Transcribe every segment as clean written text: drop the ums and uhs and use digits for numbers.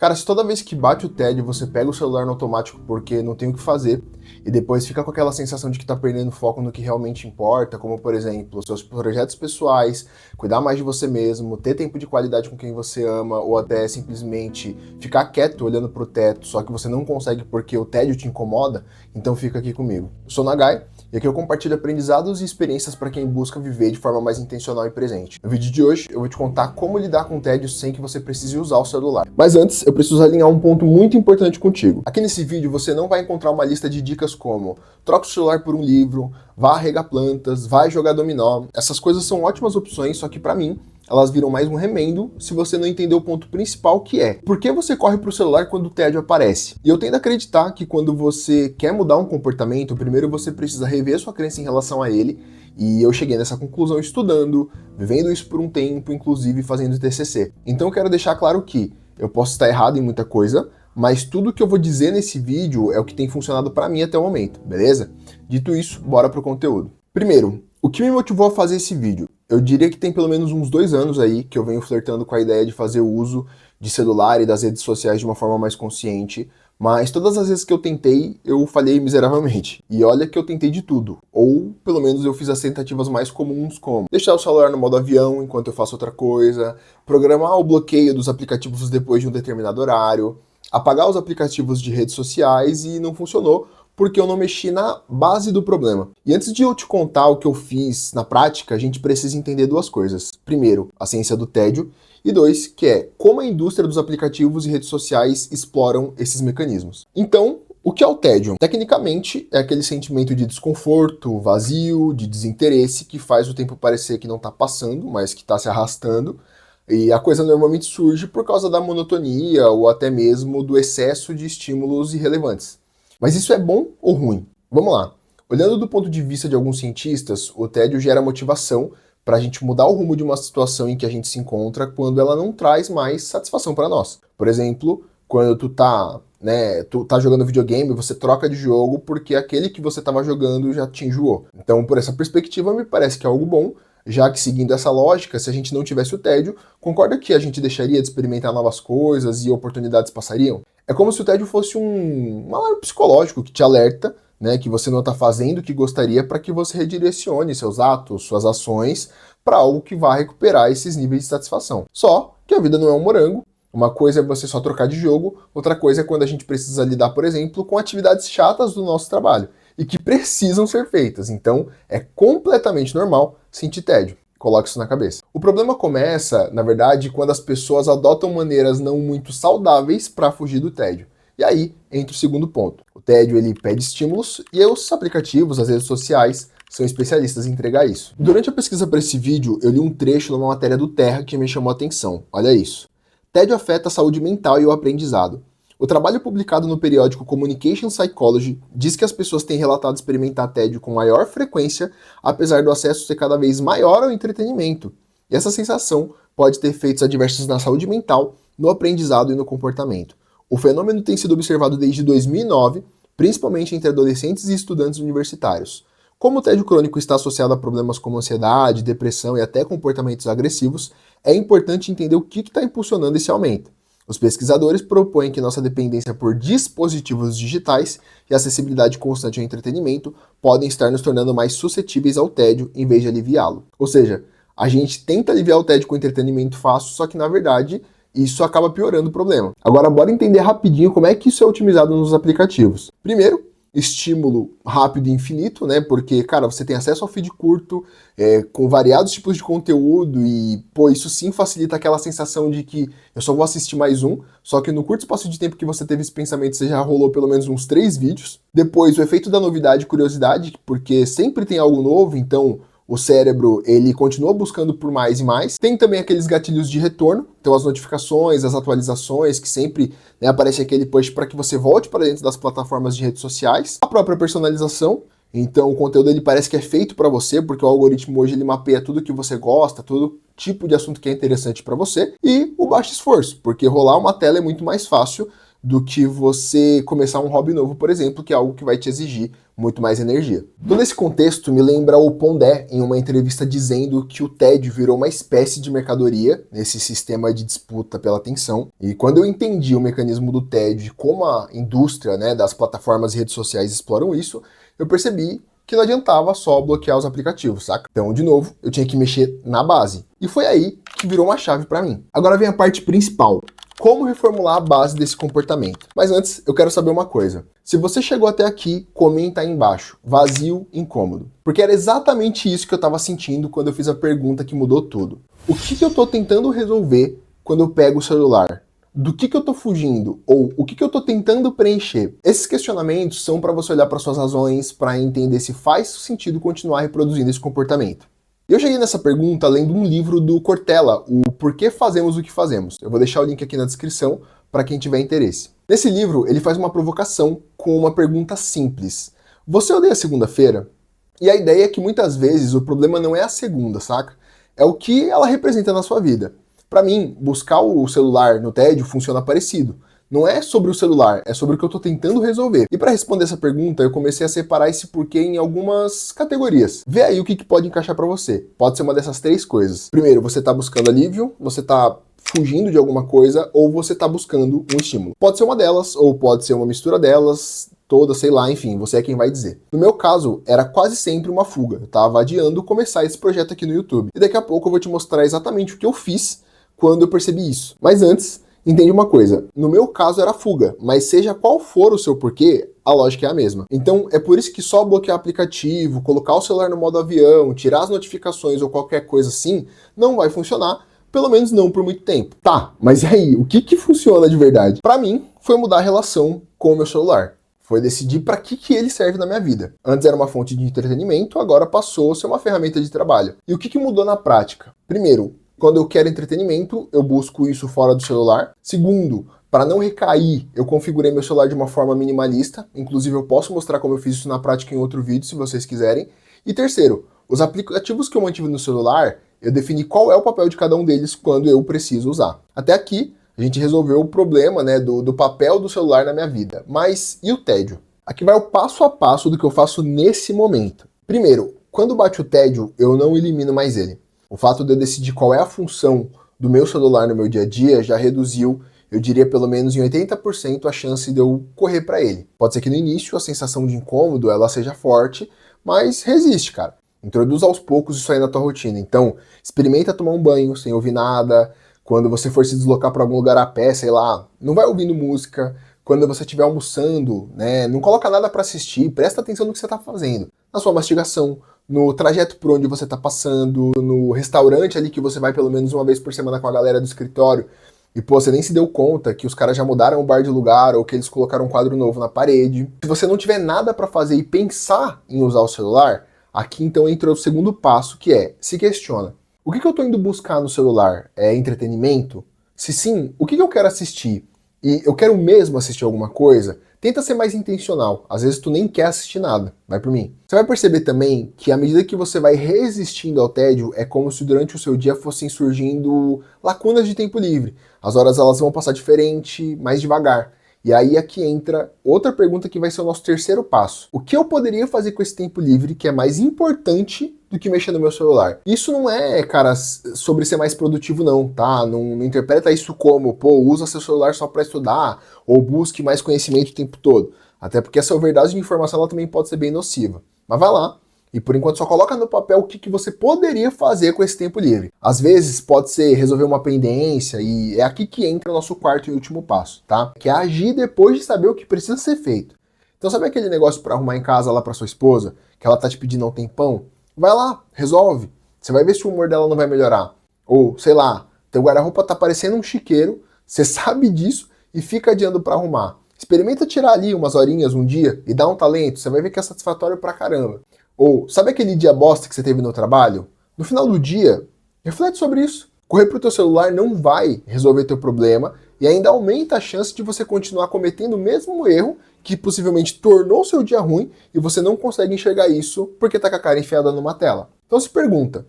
Cara, se toda vez que bate o tédio você pega o celular no automático porque não tem o que fazer e depois fica com aquela sensação de que tá perdendo foco no que realmente importa, como por exemplo, seus projetos pessoais, cuidar mais de você mesmo, ter tempo de qualidade com quem você ama ou até simplesmente ficar quieto olhando pro teto, só que você não consegue porque o tédio te incomoda, então fica aqui comigo. Eu sou Nagai e aqui eu compartilho aprendizados e experiências para quem busca viver de forma mais intencional e presente. No vídeo de hoje eu vou te contar como lidar com o tédio sem que você precise usar o celular. Mas antes, eu preciso alinhar um ponto muito importante contigo. Aqui nesse vídeo você não vai encontrar uma lista de dicas como troca o celular por um livro, vá regar plantas, vai jogar dominó. Essas coisas são ótimas opções, só que pra mim elas viram mais um remendo se você não entender o ponto principal, que é por que você corre pro celular quando o tédio aparece. E eu tendo a acreditar que quando você quer mudar um comportamento, primeiro você precisa rever sua crença em relação a ele, e eu cheguei nessa conclusão estudando, vivendo isso por um tempo, inclusive fazendo TCC. Então eu quero deixar claro que eu posso estar errado em muita coisa, mas tudo que eu vou dizer nesse vídeo é o que tem funcionado pra mim até o momento, beleza? Dito isso, bora pro conteúdo. Primeiro, o que me motivou a fazer esse vídeo? Eu diria que tem pelo menos uns 2 anos aí que eu venho flertando com a ideia de fazer o uso de celular e das redes sociais de uma forma mais consciente, mas todas as vezes que eu tentei, eu falhei miseravelmente. E olha que eu tentei de tudo, ou pelo menos eu fiz as tentativas mais comuns, como deixar o celular no modo avião enquanto eu faço outra coisa, programar o bloqueio dos aplicativos depois de um determinado horário, apagar os aplicativos de redes sociais, e não funcionou porque eu não mexi na base do problema. E antes de eu te contar o que eu fiz na prática, a gente precisa entender 2 coisas. Primeiro, a ciência do tédio, e 2, que é como a indústria dos aplicativos e redes sociais exploram esses mecanismos. Então, o que é o tédio? Tecnicamente, é aquele sentimento de desconforto, vazio, de desinteresse que faz o tempo parecer que não está passando, mas que está se arrastando. E a coisa normalmente surge por causa da monotonia ou até mesmo do excesso de estímulos irrelevantes. Mas isso é bom ou ruim? Vamos lá. Olhando do ponto de vista de alguns cientistas, o tédio gera motivação para a gente mudar o rumo de uma situação em que a gente se encontra quando ela não traz mais satisfação para nós. Por exemplo, quando tu tá jogando videogame, você troca de jogo porque aquele que você estava jogando já te enjoou. Então, por essa perspectiva, me parece que é algo bom, já que, seguindo essa lógica, se a gente não tivesse o tédio, concorda que a gente deixaria de experimentar novas coisas e oportunidades passariam? É como se o tédio fosse um alarme psicológico que te alerta, né, que você não está fazendo o que gostaria, para que você redirecione seus atos, suas ações, para algo que vai recuperar esses níveis de satisfação. Só que a vida não é um morango. Uma coisa é você só trocar de jogo, outra coisa é quando a gente precisa lidar, por exemplo, com atividades chatas do nosso trabalho e que precisam ser feitas. Então, é completamente normal sentir tédio. Coloque isso na cabeça. O problema começa, na verdade, quando as pessoas adotam maneiras não muito saudáveis para fugir do tédio. E aí entra o segundo ponto. O tédio, ele pede estímulos e os aplicativos, as redes sociais, são especialistas em entregar isso. Durante a pesquisa para esse vídeo, eu li um trecho numa matéria do Terra que me chamou a atenção. Olha isso. Tédio afeta a saúde mental e o aprendizado. O trabalho publicado no periódico Communication Psychology diz que as pessoas têm relatado experimentar tédio com maior frequência, apesar do acesso ser cada vez maior ao entretenimento. E essa sensação pode ter efeitos adversos na saúde mental, no aprendizado e no comportamento. O fenômeno tem sido observado desde 2009, principalmente entre adolescentes e estudantes universitários. Como o tédio crônico está associado a problemas como ansiedade, depressão e até comportamentos agressivos, é importante entender o que está impulsionando esse aumento. Os pesquisadores propõem que nossa dependência por dispositivos digitais e acessibilidade constante ao entretenimento podem estar nos tornando mais suscetíveis ao tédio em vez de aliviá-lo. Ou seja, a gente tenta aliviar o tédio com entretenimento fácil, só que na verdade isso acaba piorando o problema. Agora bora entender rapidinho como é que isso é otimizado nos aplicativos. Primeiro, estímulo rápido e infinito, né? Porque, cara, você tem acesso ao feed curto, com variados tipos de conteúdo e, pô, isso sim facilita aquela sensação de que eu só vou assistir mais um, só que no curto espaço de tempo que você teve esse pensamento, você já rolou pelo menos uns 3 vídeos. Depois, o efeito da novidade e curiosidade, porque sempre tem algo novo, então o cérebro, ele continua buscando por mais e mais. Tem também aqueles gatilhos de retorno, então as notificações, as atualizações, que sempre, né, aparece aquele push para que você volte para dentro das plataformas de redes sociais. A própria personalização, então o conteúdo ele parece que é feito para você, porque o algoritmo hoje ele mapeia tudo que você gosta, todo tipo de assunto que é interessante para você. E o baixo esforço, porque rolar uma tela é muito mais fácil, do que você começar um hobby novo, por exemplo, que é algo que vai te exigir muito mais energia. Todo esse contexto me lembra o Pondé em uma entrevista dizendo que o tédio virou uma espécie de mercadoria nesse sistema de disputa pela atenção. E quando eu entendi o mecanismo do tédio e como a indústria, né, das plataformas e redes sociais exploram isso, eu percebi que não adiantava só bloquear os aplicativos, saca? Então, de novo, eu tinha que mexer na base. E foi aí que virou uma chave para mim. Agora vem a parte principal. Como reformular a base desse comportamento? Mas antes, eu quero saber uma coisa. Se você chegou até aqui, comenta aí embaixo. Vazio, incômodo. Porque era exatamente isso que eu estava sentindo quando eu fiz a pergunta que mudou tudo. O que eu estou tentando resolver quando eu pego o celular? Do que eu tô fugindo? Ou o que eu tô tentando preencher? Esses questionamentos são para você olhar para suas razões, para entender se faz sentido continuar reproduzindo esse comportamento. Eu cheguei nessa pergunta lendo um livro do Cortella, o Por que Fazemos o que Fazemos. Eu vou deixar o link aqui na descrição para quem tiver interesse. Nesse livro, ele faz uma provocação com uma pergunta simples. Você odeia segunda-feira? E a ideia é que muitas vezes o problema não é a segunda, saca? É o que ela representa na sua vida. Para mim, buscar o celular no tédio funciona parecido. Não é sobre o celular, é sobre o que eu estou tentando resolver. E para responder essa pergunta, eu comecei a separar esse porquê em algumas categorias. Vê aí o que pode encaixar para você. Pode ser uma dessas três coisas. Primeiro, você está buscando alívio, você está fugindo de alguma coisa, ou você está buscando um estímulo. Pode ser uma delas, ou pode ser uma mistura delas, toda, sei lá, enfim, você é quem vai dizer. No meu caso, era quase sempre uma fuga. Eu estava adiando começar esse projeto aqui no YouTube. E daqui a pouco eu vou te mostrar exatamente o que eu fiz quando eu percebi isso. Mas antes, entende uma coisa, no meu caso era fuga, mas seja qual for o seu porquê, a lógica é a mesma. Então é por isso que só bloquear aplicativo, colocar o celular no modo avião, tirar as notificações ou qualquer coisa assim, não vai funcionar, pelo menos não por muito tempo. Tá, mas e aí, o que funciona de verdade? Pra mim, foi mudar a relação com o meu celular. Foi decidir para que ele serve na minha vida. Antes era uma fonte de entretenimento, agora passou a ser uma ferramenta de trabalho. E o que mudou na prática? Primeiro, quando eu quero entretenimento, eu busco isso fora do celular. Segundo, para não recair, eu configurei meu celular de uma forma minimalista. Inclusive, eu posso mostrar como eu fiz isso na prática em outro vídeo, se vocês quiserem. E terceiro, os aplicativos que eu mantive no celular, eu defini qual é o papel de cada um deles quando eu preciso usar. Até aqui, a gente resolveu o problema, né, do papel do celular na minha vida. Mas e o tédio? Aqui vai o passo a passo do que eu faço nesse momento. Primeiro, quando bate o tédio, eu não elimino mais ele. O fato de eu decidir qual é a função do meu celular no meu dia a dia já reduziu, eu diria pelo menos em 80% a chance de eu correr para ele. Pode ser que no início a sensação de incômodo ela seja forte, mas resiste, cara. Introduz aos poucos isso aí na tua rotina. Então, experimenta tomar um banho sem ouvir nada. Quando você for se deslocar para algum lugar a pé, sei lá, não vai ouvindo música. Quando você estiver almoçando, né, não coloca nada para assistir, presta atenção no que você está fazendo. Na sua mastigação, no trajeto por onde você está passando, no restaurante ali que você vai pelo menos uma vez por semana com a galera do escritório, e pô, você nem se deu conta que os caras já mudaram o bar de lugar ou que eles colocaram um quadro novo na parede. Se você não tiver nada para fazer e pensar em usar o celular, aqui então entra o segundo passo, que é, se questiona. O que eu tô indo buscar no celular? É entretenimento? Se sim, o que eu quero assistir? E eu quero mesmo assistir alguma coisa? Tenta ser mais intencional. Às vezes tu nem quer assistir nada. Vai por mim. Você vai perceber também que à medida que você vai resistindo ao tédio, é como se durante o seu dia fossem surgindo lacunas de tempo livre. As horas elas vão passar diferente, mais devagar. E aí aqui entra outra pergunta que vai ser o nosso terceiro passo. O que eu poderia fazer com esse tempo livre que é mais importante do que mexer no meu celular? Isso não é, cara, sobre ser mais produtivo não, tá? Não interpreta isso como, pô, usa seu celular só para estudar ou busque mais conhecimento o tempo todo. Até porque essa overdose de informação ela também pode ser bem nociva. Mas vai lá. E por enquanto só coloca no papel o que você poderia fazer com esse tempo livre. Às vezes pode ser resolver uma pendência e é aqui que entra o nosso quarto e último passo, tá? Que é agir depois de saber o que precisa ser feito. Então sabe aquele negócio para arrumar em casa lá para sua esposa, que ela tá te pedindo há um tempão? Vai lá, resolve. Você vai ver se o humor dela não vai melhorar. Ou, sei lá, teu guarda-roupa tá parecendo um chiqueiro, você sabe disso e fica adiando para arrumar. Experimenta tirar ali umas horinhas um dia e dar um talento, você vai ver que é satisfatório pra caramba. Ou, sabe aquele dia bosta que você teve no trabalho? No final do dia, reflete sobre isso. Correr pro teu celular não vai resolver teu problema e ainda aumenta a chance de você continuar cometendo o mesmo erro que possivelmente tornou seu dia ruim e você não consegue enxergar isso porque tá com a cara enfiada numa tela. Então se pergunta,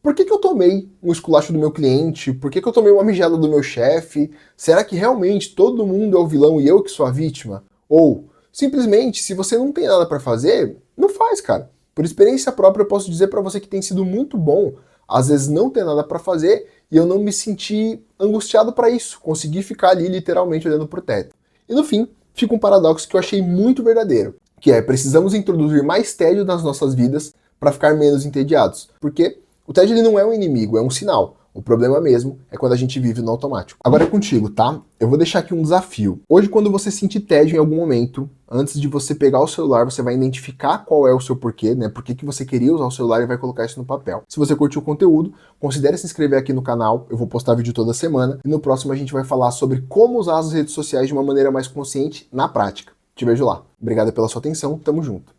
por que eu tomei um esculacho do meu cliente? Por que eu tomei uma mijada do meu chefe? Será que realmente todo mundo é o vilão e eu que sou a vítima? Ou, simplesmente, se você não tem nada pra fazer, não faz, cara. Por experiência própria, eu posso dizer pra você que tem sido muito bom, às vezes não ter nada pra fazer, e eu não me senti angustiado pra isso. Consegui ficar ali literalmente olhando pro teto. E no fim, fica um paradoxo que eu achei muito verdadeiro, que é, precisamos introduzir mais tédio nas nossas vidas para ficar menos entediados. Porque o tédio ele não é um inimigo, é um sinal. O problema mesmo é quando a gente vive no automático. Agora é contigo, tá? Eu vou deixar aqui um desafio. Hoje, quando você sentir tédio em algum momento, antes de você pegar o celular, você vai identificar qual é o seu porquê, né? Por que você queria usar o celular e vai colocar isso no papel. Se você curtiu o conteúdo, considere se inscrever aqui no canal. Eu vou postar vídeo toda semana. E no próximo a gente vai falar sobre como usar as redes sociais de uma maneira mais consciente na prática. Te vejo lá. Obrigado pela sua atenção. Tamo junto.